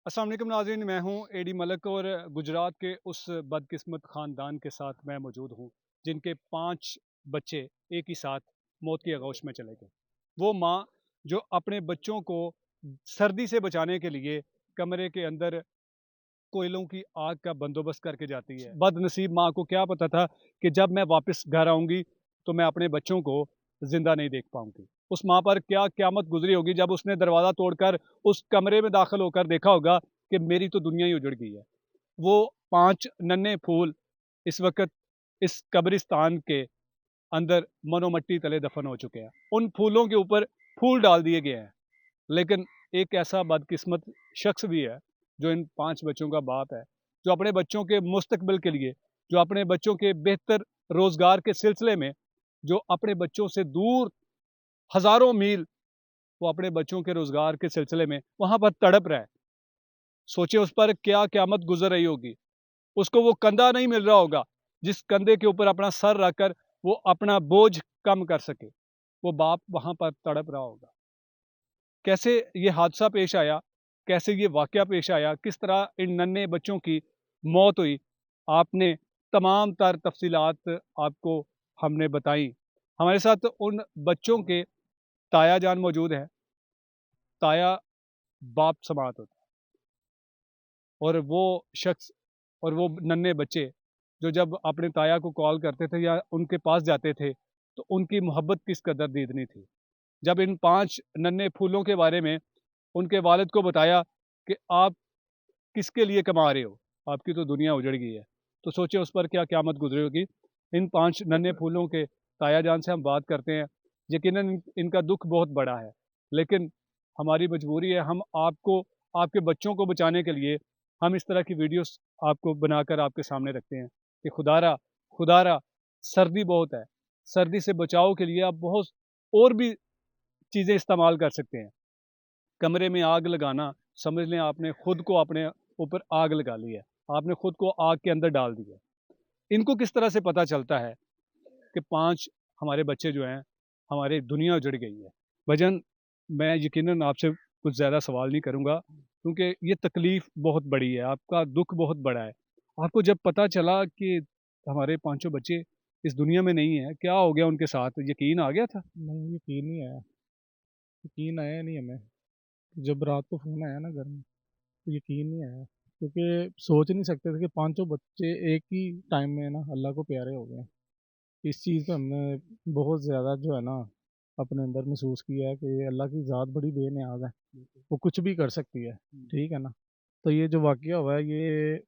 अस्सलाम वालेकुम नाज़रीन, मैं हूँ एडी मलक और गुजरात के उस बदकिस्मत ख़ानदान के साथ मैं मौजूद हूँ जिनके 5 बच्चे एक ही साथ मौत की आगोश में चले गए। वो माँ जो अपने बच्चों को सर्दी से बचाने के लिए कमरे के अंदर कोयलों की आग का बंदोबस्त करके जाती है। बदनसीब माँ को क्या पता था कि जब मैं वापस घर आऊँगी तो मैं अपने बच्चों को ज़िंदा नहीं देख पाऊँगी। उस माँ पर क्या क़यामत गुज़री होगी जब उसने दरवाज़ा तोड़कर उस कमरे में दाखिल होकर देखा होगा कि मेरी तो दुनिया ही उजड़ गई है। वो 5 नन्हे फूल इस वक़्त इस कब्रिस्तान के अंदर मनो-मट्टी तले दफ़न हो चुके हैं। उन फूलों के ऊपर फूल डाल दिए गए हैं। लेकिन एक ऐसा बदकिस्मत शख्स भी है जो इन 5 बच्चों का बाप है, जो अपने बच्चों के मुस्तकबिल के लिए, जो अपने बच्चों के बेहतर रोज़गार के सिलसिले में, जो अपने बच्चों से दूर हज़ारों मील वो अपने बच्चों के रोज़गार के सिलसिले में वहाँ पर तड़प रहा है। सोचिए उस पर क्या क़यामत गुज़र रही होगी। उसको वो कंधा नहीं मिल रहा होगा, जिस कंधे के ऊपर अपना सर रखकर वो अपना बोझ कम कर सके। वो बाप वहाँ पर तड़प रहा होगा। कैसे ये हादसा पेश आया, कैसे ये वाक़या पेश आया, किस तरह इन नन्हे बच्चों की मौत हुई, आपने तमाम तर तफ़सीलात आपको हमने बताई। हमारे साथ उन बच्चों के ताया जान मौजूद हैं। ताया बाप समात होता है और वो शख्स और वो नन्हे बच्चे जो जब अपने ताया को कॉल करते थे या उनके पास जाते थे, तो उनकी मोहब्बत किस कदर दीदनी थी। जब इन 5 नन्हे फूलों के बारे में उनके वालिद को बताया कि आप किसके लिए कमा रहे हो? आपकी तो दुनिया उजड़ गई है। तो सोचिए उस पर क्या क़यामत गुज़री होगी। इन 5 नन्हे फूलों के ताया जान से हम बात करते हैं। यकीनन इनका दुःख बहुत बड़ा है, लेकिन हमारी मजबूरी है हम आपको आपके बच्चों को बचाने के लिए हम इस तरह की वीडियोज़ आपको बनाकर आपके सामने रखते हैं कि खुदारा सर्दी बहुत है। सर्दी से बचाव के लिए आप बहुत और भी चीज़ें इस्तेमाल कर सकते हैं। कमरे में आग लगाना, समझ लें आपने खुद को अपने ऊपर आग लगा ली है। आपने खुद को आग के अंदर डाल दिया है। इनको किस तरह से पता चलता है कि 5 हमारे बच्चे जो हैं, हमारी दुनिया उजड़ गई है। भईजान, मैं यकीनन आपसे कुछ ज़्यादा सवाल नहीं करूँगा क्योंकि ये तकलीफ़ बहुत बड़ी है, आपका दुःख बहुत बड़ा है। आपको जब पता चला कि हमारे पाँचों बच्चे इस दुनिया में नहीं हैं, क्या हो गया उनके साथ? यकीन आ गया था? नहीं, यकीन नहीं आया। यकीन आया नहीं हमें। जब रात को फ़ोन आया ना घर में, तो यकीन नहीं आया, क्योंकि सोच नहीं सकते थे कि पाँचों बच्चे एक ही टाइम में ना अल्लाह को प्यारे हो गए। इस चीज़ पे हमने बहुत ज़्यादा जो है ना अपने अंदर महसूस किया है कि अल्लाह की ज़ात बड़ी बेनियाज़ है, वो कुछ भी कर सकती है, ठीक है ना? तो ये जो वाक़या हुआ है ये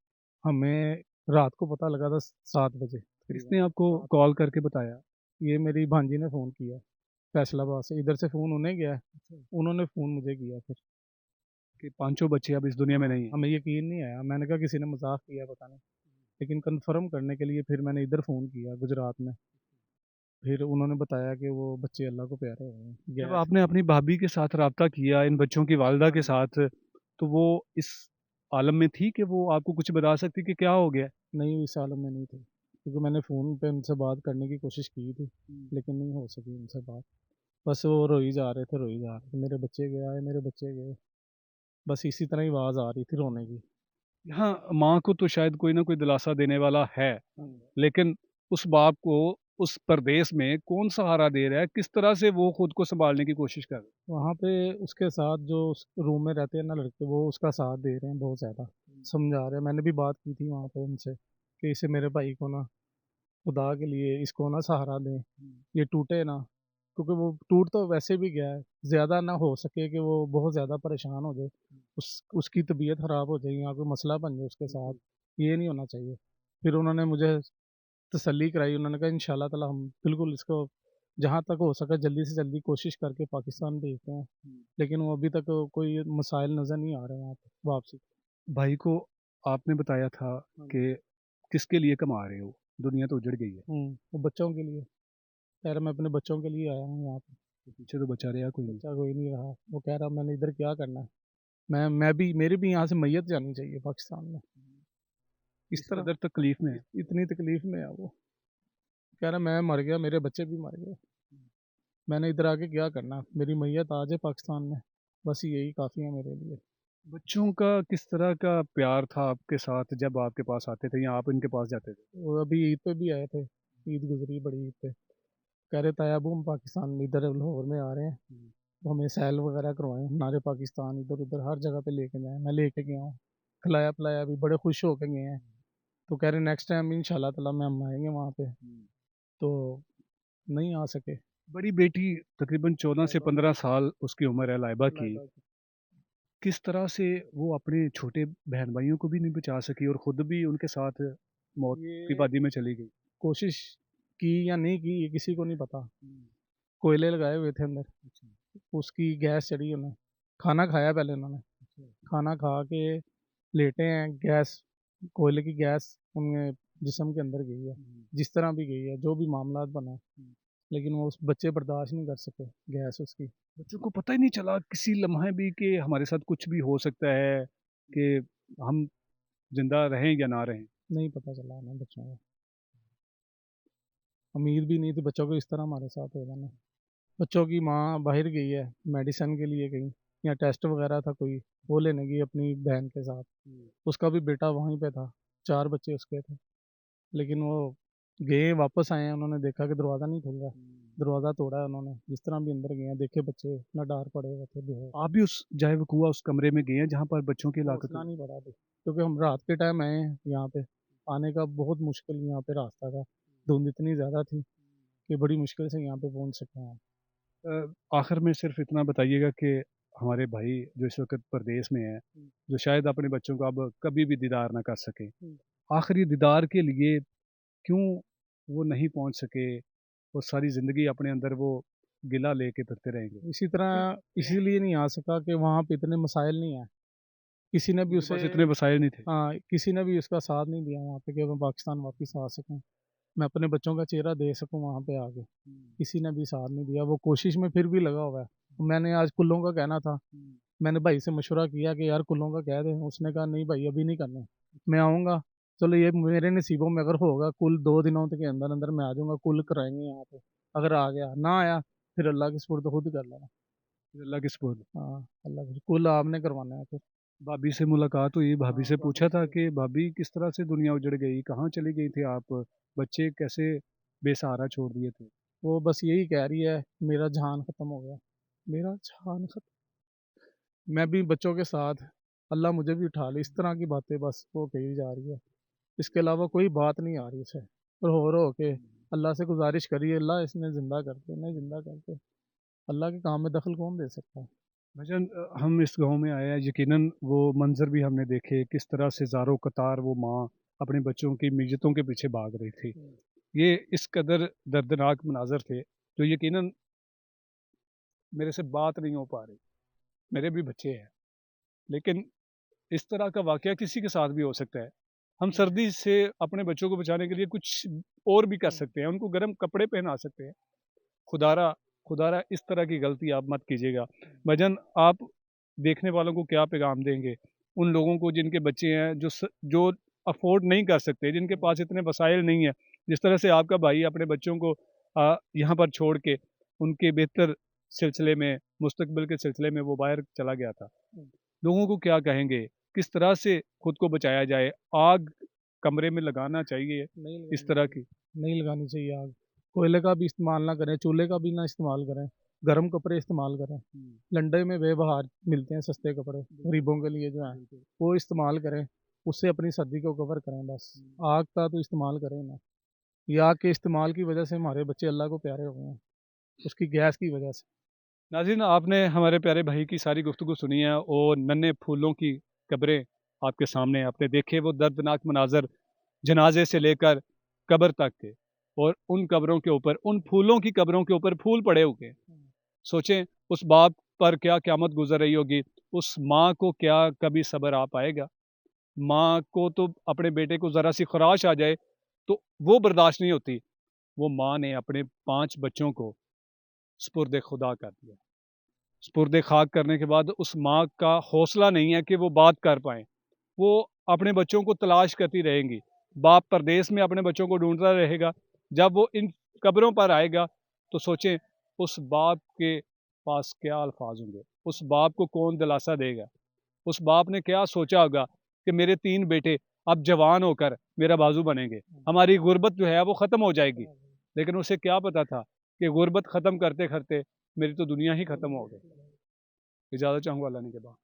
हमें रात को पता लगा था 7 बजे किसने तकरीबन। आपको कॉल करके बताया? ये मेरी भांजी ने फ़ोन किया फैसलाबाद से, इधर से फ़ोन उन्हें गया है, उन्होंने फ़ोन मुझे किया फिर। कि पाँचों बच्चे अब इस दुनिया में हाँ, नहीं हैं। हमें यकीन नहीं आया, मैंने कहा किसी ने मज़ाक किया पता नहीं। लेकिन कन्फर्म करने के लिए फिर मैंने इधर फ़ोन किया गुजरात में, फिर उन्होंने बताया कि वो बच्चे अल्लाह को प्यारे हो गए, जब गैस। आपने अपनी भाभी के साथ राब्ता किया, इन बच्चों की वालिदा के साथ, तो वो इस आलम में थी कि वो आपको कुछ बता सकती कि क्या हो गया है? नहीं, इस आलम में नहीं थे, क्योंकि मैंने फ़ोन पे उनसे बात करने की कोशिश की थी, लेकिन नहीं हो सकी उनसे बात। बस वो रोई जा रहे थे, रोई जा रहे थे, मेरे बच्चे गए आए, मेरे बच्चे गए। बस इसी तरह ही आवाज़ आ रही थी रोने की। हाँ, माँ को तो शायद कोई ना कोई दिलासा देने वाला है, लेकिन उस बाप को उस परदेस में कौन सहारा दे रहा है? किस तरह से वो खुद को सँभालने की कोशिश कर रहा है? वहाँ पे उसके साथ जो उस रूम में रहते हैं ना लड़के, वो उसका साथ दे रहे हैं बहुत ज़्यादा, समझा रहे हैं। मैंने भी बात की थी वहाँ पे उनसे कि इसे मेरे भाई को ना खुदा के लिए इसको ना सहारा दें, ये टूटे ना, क्योंकि वो टूट तो वैसे भी गया है, ज़्यादा ना हो सके कि वो बहुत ज़्यादा परेशान हो जाए, उसकी तबीयत ख़राब हो जाए या कोई मसला बन जाए उसके साथ, ये नहीं होना चाहिए। फिर उन्होंने मुझे तसल्ली कराई, उन्होंने कहा इंशाल्लाह ताला हम बिल्कुल इसको जहाँ तक हो सका जल्दी से जल्दी कोशिश करके पाकिस्तान भेजते हैं, लेकिन वो अभी तक कोई मसाइल नज़र नहीं आ रहे हैं वहाँ पे वापसी। भाई को आपने बताया था कि किसके लिए कमा रहे हो? दुनिया तो उजड़ गई है, वो बच्चों के लिए कह रहा, मैं अपने बच्चों के लिए आया हूँ यहाँ पे। तो पीछे तो बचा रहा कोई नहीं। बच्चा कोई नहीं रहा, वो कह रहा मैंने इधर क्या करना है, मैं भी मेरी भी यहाँ से मैयत जानी चाहिए पाकिस्तान में। इस इस तरह कदर तकलीफ़ में है। इतनी तकलीफ में है वो, कह रहा मैं मर गया, मेरे बच्चे भी मर गए, मैंने इधर आके क्या करना, मेरी मैयत आ जाए पाकिस्तान में, बस यही काफ़ी है मेरे लिए। बच्चों का किस तरह का प्यार था आपके साथ जब आपके पास आते थे या आप इनके पास जाते थे? वो अभी ईद पे भी आए थे, ईद गुजरी बड़ी ईद पे, कह रहे ताया अबू हम पाकिस्तान इधर लाहौर में आ रहे हैं, तो हमें सैल वगैरह करवाएं, नारे पाकिस्तान इधर उधर हर जगह पे लेके जाएं। मैं लेके गया हूँ, खिलाया पिलाया भी, बड़े खुश होके गए हैं। तो कह रहे नेक्स्ट टाइम इंशाल्लाह ताला में हम आएंगे वहाँ पे, तो नहीं आ सके। बड़ी बेटी तकरीबन 14 से 15 साल उसकी उम्र है, लाइबा की। किस तरह से वो अपने छोटे बहन भाइयों को भी नहीं बचा सकी और खुद भी उनके साथ मौत की ये बादी में चली गई? कोशिश की या नहीं की ये किसी को नहीं पता। कोयले लगाए हुए थे अंदर, उसकी गैस चढ़ी उन्हें, खाना खाया पहले उन्होंने, खाना खा के लेटे हैं, गैस, कोयले की गैस उनके जिस्म के अंदर गई है, जिस तरह भी गई है, जो भी मामला बना है, लेकिन वो उस बच्चे बर्दाश्त नहीं कर सके गैस उसकी। बच्चों को पता ही नहीं चला किसी लम्हे भी कि हमारे साथ कुछ भी हो सकता है, कि हम जिंदा रहें या ना रहें? नहीं पता चला हमें बच्चों को, उम्मीद भी नहीं थी बच्चों को इस तरह हमारे साथ होगा ना। बच्चों की माँ बाहर गई है मेडिसिन के लिए कहीं, या टेस्ट वगैरह था कोई, वो लेने गई अपनी बहन के साथ, उसका भी बेटा वहीं पे था, 4 बच्चे उसके थे, लेकिन वो गए वापस आए हैं, उन्होंने देखा कि दरवाज़ा नहीं खुल रहा, दरवाज़ा तोड़ा है उन्होंने, जिस तरह भी अंदर गए हैं देखे बच्चे इतना डार पड़े हुए थे बेहोश। आप भी उस जाए वकूआ उस कमरे में गए हैं जहाँ पर बच्चों की हलाकत हौसला हुई? नहीं पड़ा अभी, क्योंकि हम रात के टाइम आए हैं यहाँ पे, आने का बहुत मुश्किल यहाँ पे रास्ता था, धुंध इतनी ज़्यादा थी कि बड़ी मुश्किल से यहाँ पे पहुँच सके हैं। आखिर में सिर्फ इतना बताइएगा कि हमारे भाई जो इस वक्त परदेश में हैं, जो शायद अपने बच्चों का अब कभी भी दीदार ना कर सके, आखिरी दीदार के लिए क्यों वो नहीं पहुंच सके और सारी ज़िंदगी अपने अंदर वो गिला लेके फिरते रहेंगे? इसी तरह इसीलिए नहीं आ सका कि वहाँ पे इतने मसाइल नहीं है, किसी ने भी उनके उसे, पास इतने वसाइल नहीं थे। हाँ किसी ने भी उसका साथ नहीं दिया वहाँ पे कि मैं पाकिस्तान वापस आ सकूँ, मैं अपने बच्चों का चेहरा दे सकूँ वहाँ पे आके, किसी ने भी साथ नहीं दिया। वो कोशिश में फिर भी लगा हुआ है। मैंने आज कुल्लों का कहना था, मैंने भाई से मशवरा किया कि यार कुल्लों का कह दे, उसने कहा नहीं भाई अभी नहीं करना, मैं आऊँगा, चलो ये मेरे नसीबों में अगर होगा कुल 2 दिनों के अंदर अंदर मैं आ जाऊँगा, कुल कराएंगे यहाँ पे, अगर आ गया ना आया फिर अल्लाह के सुपुर्द खुद कर लेना। फिर अल्लाह के सुपुर्द। हाँ अल्लाह के, कुल आपने करवाना है फिर। भाभी से मुलाकात हुई, भाभी हाँ से भाभी पूछा था से, कि भाभी किस तरह से दुनिया उजड़ गई, कहाँ चली गई थी आप, बच्चे कैसे बेसहारा छोड़ दिए थे? वो बस यही कह रही है मेरा जान खत्म हो गया, मेरा जान खत्म, मैं भी बच्चों के साथ, अल्लाह मुझे भी उठा ले, इस तरह की बातें बस वो कही जा रही है, इसके अलावा कोई बात नहीं आ रही उसे। और रो के अल्लाह से गुजारिश करिए, अल्लाह इसने ज़िंदा कर दे, नहीं ज़िंदा कर दे, अल्लाह के काम में दखल कौन दे सकता है। भाईजान, हम इस गांव में आए हैं, यकीनन वो मंजर भी हमने देखे, किस तरह से ज़ारो कतार वो माँ अपने बच्चों की मैयतों के पीछे भाग रही थी। ये इस कदर दर्दनाक मनाजर थे जो यकीनन मेरे से बात नहीं हो पा रही। मेरे भी बच्चे हैं, लेकिन इस तरह का वाक़या किसी के साथ भी हो सकता है। हम सर्दी से अपने बच्चों को बचाने के लिए कुछ और भी कर सकते हैं, उनको गर्म कपड़े पहना सकते हैं। खुदारा खुदारा इस तरह की गलती आप मत कीजिएगा। भाईजान, आप देखने वालों को क्या पैगाम देंगे? उन लोगों को जिनके बच्चे हैं, जो अफ़ोर्ड नहीं कर सकते, जिनके पास इतने वसाइल नहीं है, जिस तरह से आपका भाई अपने बच्चों को यहाँ पर छोड़ के उनके बेहतर सिलसिले में, मुस्तकबिल के सिलसिले में वो बाहर चला गया था। लोगों को क्या कहेंगे? किस तरह से खुद को बचाया जाए? आग कमरे में लगाना चाहिए नहीं इस लगानी तरह चाहिए, की? नहीं लगानी चाहिए आग, कोयले का भी इस्तेमाल ना करें, चूल्हे का भी ना इस्तेमाल करें, गर्म कपड़े इस्तेमाल करें, लंडे में बेबहार मिलते हैं सस्ते कपड़े गरीबों के लिए जो हैं, वो इस्तेमाल करें, उससे अपनी सर्दी को कवर करें बस। आग का तो इस्तेमाल करें ना, ये आग के इस्तेमाल की वजह से हमारे बच्चे अल्लाह को प्यारे हो गए हैं, उसकी गैस की वजह से। नाज़रीन, आपने हमारे प्यारे भाई की सारी गुफ्तगू सुनी है और नन्हे फूलों की कब्रें आपके सामने आपने देखे, वो दर्दनाक मनाजर जनाजे से लेकर कब्र तक के, और उन कब्रों के ऊपर, उन फूलों की कब्रों के ऊपर फूल पड़े हुए हैं। सोचें उस बाप पर क्या क़यामत गुजर रही होगी, उस माँ को क्या कभी सब्र आ पाएगा? माँ को तो अपने बेटे को ज़रा सी खराश आ जाए तो वो बर्दाश्त नहीं होती। वो माँ ने अपने 5 बच्चों को सुपुर्द खुदा कर दिया। सुपुर्द खाक करने के बाद उस माँ का हौसला नहीं है कि वो बात कर पाएँ। वो अपने बच्चों को तलाश करती रहेंगी। बाप परदेश में अपने बच्चों को ढूँढता रहेगा। जब वो इन कब्रों पर आएगा तो सोचें उस बाप के पास क्या अल्फाज होंगे? उस बाप को कौन दिलासा देगा? اس باپ نے کیا سوچا ہوگا کہ میرے 3 بیٹے اب جوان ہو کر میرا بازو بنیں گے, ہماری غربت جو ہے وہ ختم ہو جائے گی. لیکن اسے کیا پتا تھا کہ غربت ختم کرتے کرتے میری تو دنیا ہی ختم ہو گئی. اجازت چاہوں گا اللہ نے کے بعد.